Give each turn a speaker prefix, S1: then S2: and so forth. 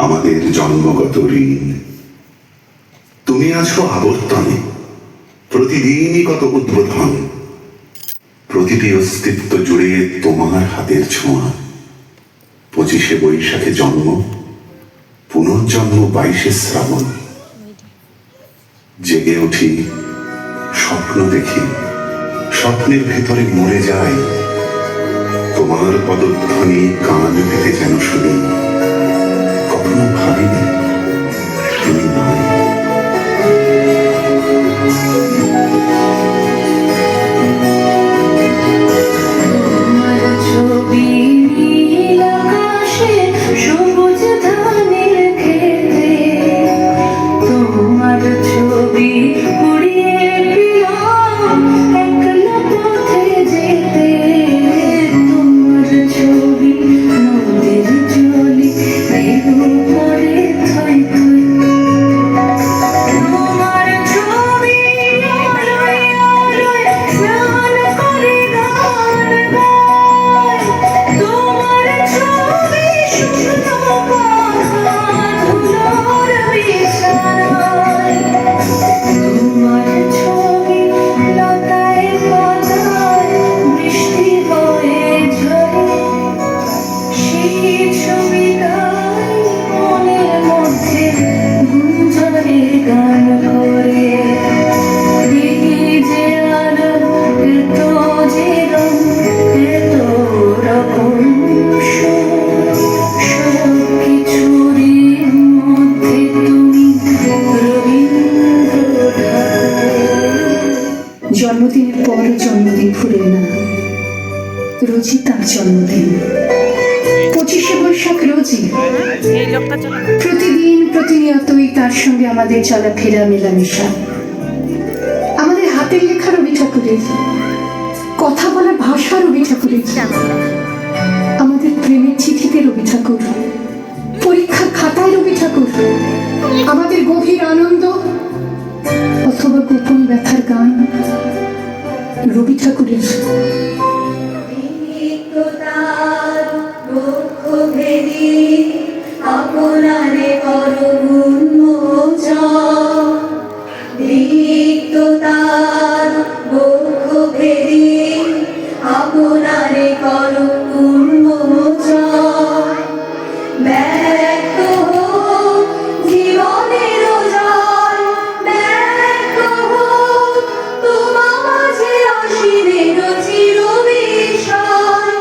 S1: আমাদের জন্মগত ঋণ। তুমি আছো আবর্তনে, প্রতিদিনই কত উদ্বোধন, প্রতিটি অস্তিত্ব জুড়ে তোমার হাতের ছোঁয়া। 25শে বৈশাখে জন্ম, পুনর্জন্ম 22শে শ্রাবণ। জেগে উঠি, স্বপ্ন দেখি, স্বপ্নের ভেতরে মরে যাই। তোমার পদধ্বনি কান পেতে যেন শুনি, কখনো ভাবিনি তুমি নাই।
S2: জন্মদিনের পর জন্মদিন ভুলেন না, রোজই তার জন্মদিন। 25শে বৈশাখ রোজই, প্রতিদিন প্রতিনিয়তই তার সঙ্গে আমাদের চলাফেরা মেলামেশা। আমাদের হাতের লেখা রবি ঠাকুরের, কথা বলা ভাষা রবি ঠাকুরের, আমাদের প্রেমের চিঠিতে রবি ঠাকুর, পরীক্ষার খাতায় রবি ঠাকুর, আমাদের গভীর আনন্দ অথবা গোপন ব্যথার গান রবি ঠাকুরের।
S3: আপনারে করো উন্মোচন, রিক্ততার বক্ষ ভেদি আপনারে করো উন্মোচন। ব্যক্ত হোক জীবনের জয়, ব্যক্ত হোক তোমার মাঝে অসীমের চির বিষয়।